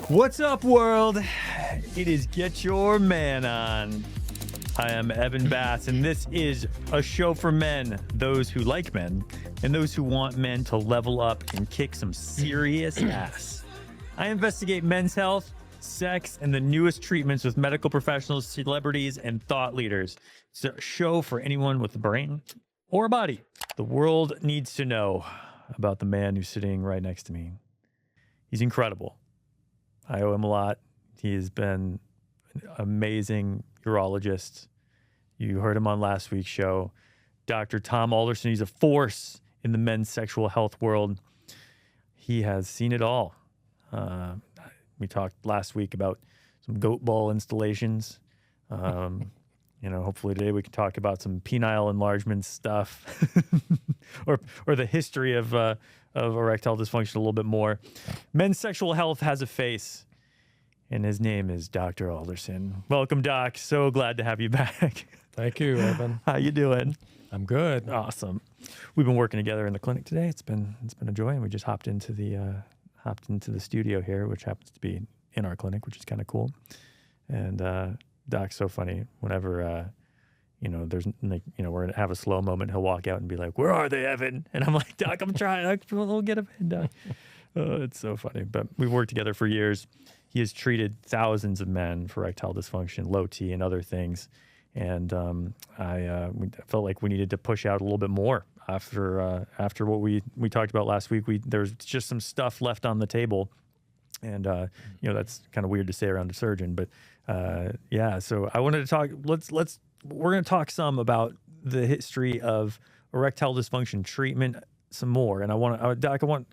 What's up, world? It is Get Your Man On. I am Evan Bass, and this is a show for men, those who like men, and those who want men to level up and kick some serious ass. I investigate men's health, sex, and the newest treatments with medical professionals, celebrities, and thought leaders. It's a show for anyone with a brain or a body. The world needs to know about the man who's sitting right next to me. He's incredible. I owe him a lot. He has been an amazing urologist. You heard him on last week's show. Dr. Tom Alderson, he's a force in the men's sexual health world. He has seen it all. We talked last week about some goat ball installations. Hopefully today we can talk about some penile enlargement stuff or the history of erectile dysfunction a little bit more. Men's sexual health has a face, and his name is Dr. Alderson. Welcome, Doc. So glad to have you back. Thank you, Evan. How you doing? I'm good. Awesome. We've been working together in the clinic today. It's been a joy, and we just hopped into the studio here, which happens to be in our clinic, which is kind of cool. And Doc's so funny. Whenever there's we're gonna have a slow moment, he'll walk out and be like, "Where are they, Evan?" And I'm like, "Doc, I'm trying. We'll get him in, Doc." It's so funny. But we've worked together for years. He has treated thousands of men for erectile dysfunction, low T, and other things. And we felt like we needed to push out a little bit more after what we talked about last week. There's just some stuff left on the table. And, that's kind of weird to say around a surgeon, but so I wanted to talk, we're going to talk some about the history of erectile dysfunction treatment some more. And Doc, I want,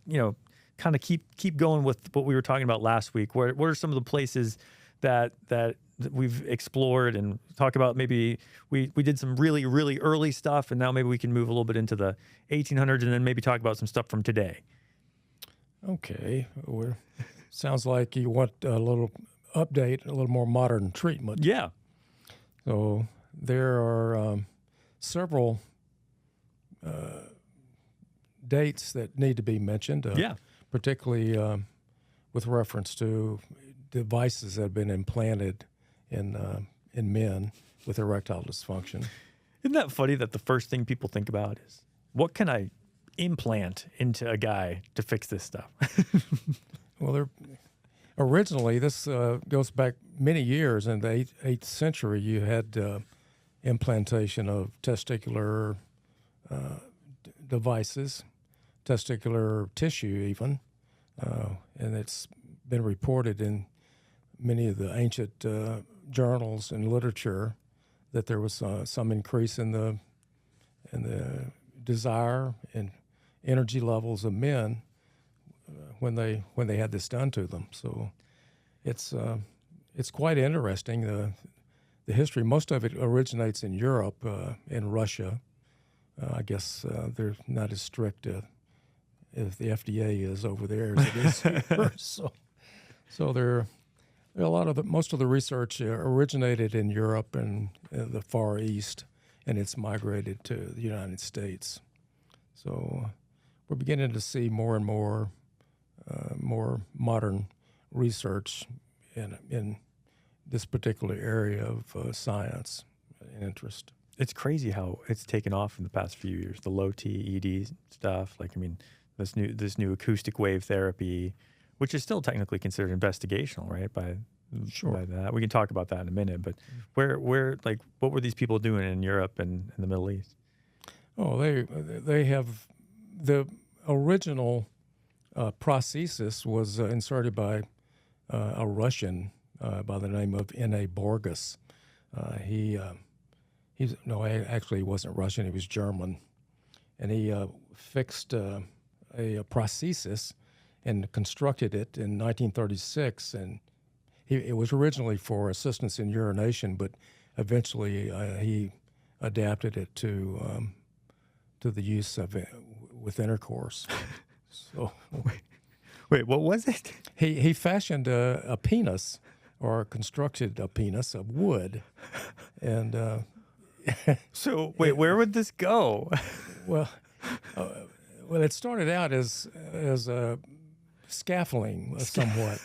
kind of keep going with what we were talking about last week. What are some of the places that we've explored, and talk about maybe we did some really, really early stuff, and now maybe we can move a little bit into the 1800s and then maybe talk about some stuff from today. Okay. Sounds like you want a little update, a little more modern treatment. Yeah. So there are several dates that need to be mentioned. Particularly with reference to devices that have been implanted in men with erectile dysfunction. Isn't that funny that the first thing people think about is, what can I implant into a guy to fix this stuff? Well, originally, this goes back many years. In the 8th century, you had implantation of testicular devices, testicular tissue even, and it's been reported in many of the ancient journals and literature that there was some increase in the desire and energy levels of men when they had this done to them. So it's quite interesting. The history, most of it originates in Europe, in Russia. I guess they're not as strict as the FDA is over there as it is here. So there a lot of most of the research originated in Europe and the Far East, and it's migrated to the United States. So we're beginning to see more and more modern research in this particular area of science and interest. It's crazy how it's taken off in the past few years. The low T, ED stuff, this new acoustic wave therapy, which is still technically considered investigational, right? By that, we can talk about that in a minute. But where what were these people doing in Europe and in the Middle East? Oh, they have the original prosthesis was inserted by a Russian by the name of N.A. Borges. He wasn't Russian. He was German, and he fixed a prosthesis and constructed it in 1936. And it was originally for assistance in urination, but eventually he adapted it to the use of it with intercourse. So wait, what was it? He fashioned a penis, or constructed a penis of wood, and so wait, where would this go? Well, it started out as scaffolding somewhat,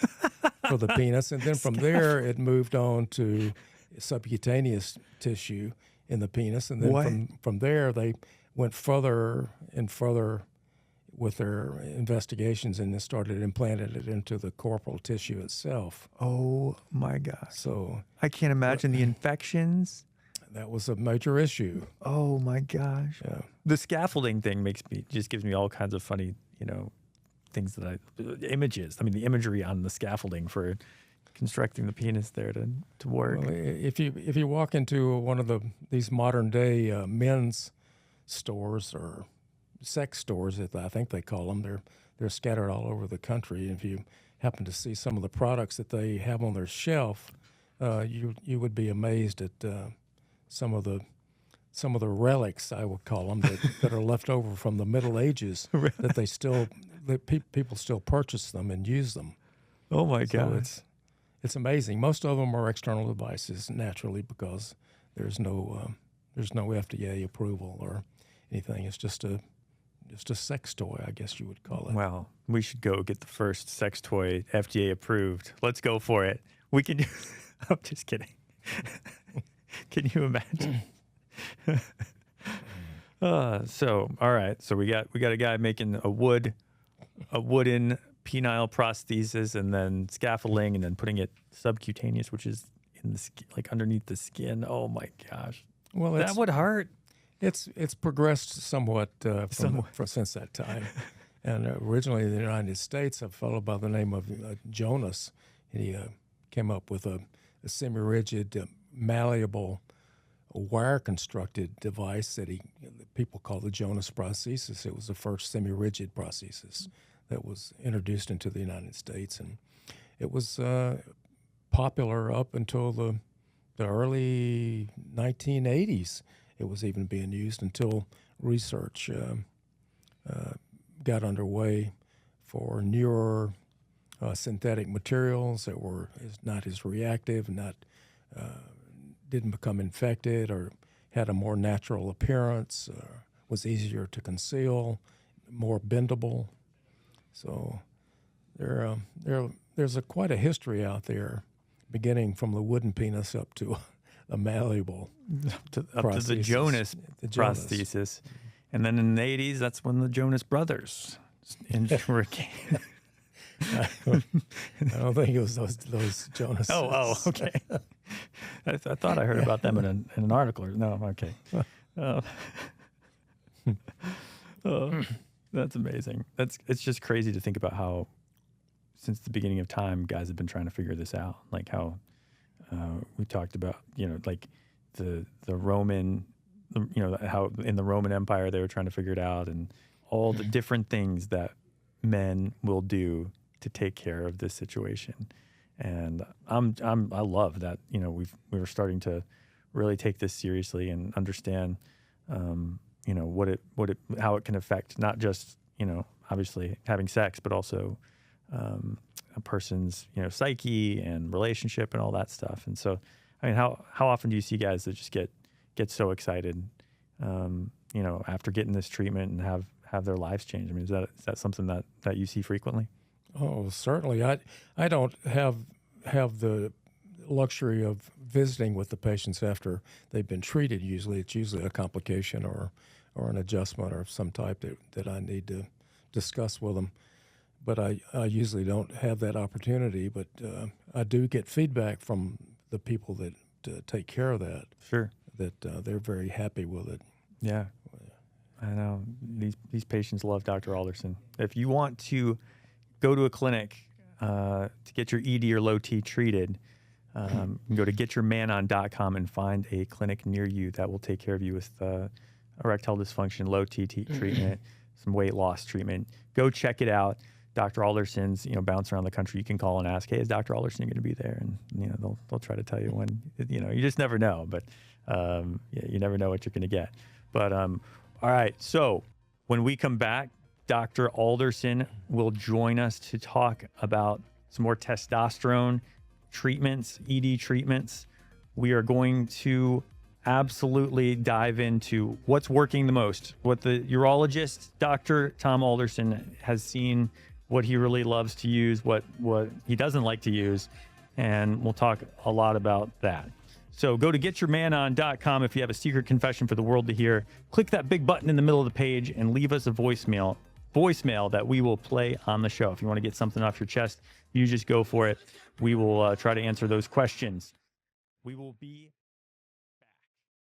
for the penis. And then from there, it moved on to subcutaneous tissue in the penis. And then from there, they went further and further with their investigations and then started implanting it into the corporal tissue itself. Oh my gosh. So I can't imagine the infections. that was a major issue. Oh my gosh. Yeah. The scaffolding thing just gives me all kinds of funny, things images. I mean, the imagery on the scaffolding for constructing the penis there to work. Well, if you walk into one of these modern day men's stores or sex stores, I think they call them, they're scattered all over the country. If you happen to see some of the products that they have on their shelf, you would be amazed at some of the relics, I would call them, that are left over from the Middle Ages. that people still purchase them and use them. Oh my God! So it's amazing. Most of them are external devices, naturally, because there's no FDA approval or anything. It's just a sex toy, I guess you would call it. Well, we should go get the first sex toy FDA approved. Let's go for it. We can do. I'm just kidding. Can you imagine? So all right. So we got a guy making a wooden penile prosthesis and then scaffolding and then putting it subcutaneous, which is in the skin, like underneath the skin. Oh my gosh. Well, that would hurt. It's progressed somewhat since that time. And originally in the United States, a fellow by the name of Jonas, he came up with a semi-rigid, malleable, wire-constructed device that people call the Jonas prosthesis. It was the first semi-rigid prosthesis that was introduced into the United States, and it was popular up until the early 1980s. It was even being used until research got underway for newer synthetic materials that were not as reactive, didn't become infected, or had a more natural appearance, was easier to conceal, more bendable. So there's quite a history out there, beginning from the wooden penis up to a malleable up to the Jonas prosthesis. And then in the 80s, that's when the Jonas Brothers were I don't think it was those Jonas. Oh, okay. I thought I heard about them in an article. No, okay. That's amazing. It's just crazy to think about how, since the beginning of time, guys have been trying to figure this out. Like how we talked about, like the Roman, how in the Roman Empire they were trying to figure it out, and all the different things that men will do to take care of this situation. And I love that, we were starting to really take this seriously and understand, how it can affect not just, obviously having sex, but also a person's, psyche and relationship and all that stuff. And so, I mean, how often do you see guys that just get so excited, after getting this treatment and have their lives change? I mean, is that something that you see frequently? Oh, certainly. I don't have the luxury of visiting with the patients after they've been treated. It's usually a complication or an adjustment of some type that I need to discuss with them. But I usually don't have that opportunity. But I do get feedback from the people that take care of that. Sure. That they're very happy with it. Yeah. I know. These patients love Dr. Alderson. If you want to go to a clinic to get your ED or low T treated, you can go to getyourmanon.com and find a clinic near you that will take care of you with erectile dysfunction, low T treatment, some weight loss treatment. Go check it out. Dr. Alderson's, bounce around the country. You can call and ask, hey, is Dr. Alderson going to be there? And, they'll try to tell you when, you just never know. But, you never know what you're going to get. But, all right. So when we come back, Dr. Alderson will join us to talk about some more testosterone treatments, ED treatments. We are going to absolutely dive into what's working the most, what the urologist, Dr. Tom Alderson, has seen what he really loves to use, what he doesn't like to use, and we'll talk a lot about that. So go to getyourmanon.com if you have a secret confession for the world to hear. Click that big button in the middle of the page and leave us a voicemail that we will play on the show. If you want to get something off your chest, you just go for it. We will try to answer those questions. We will be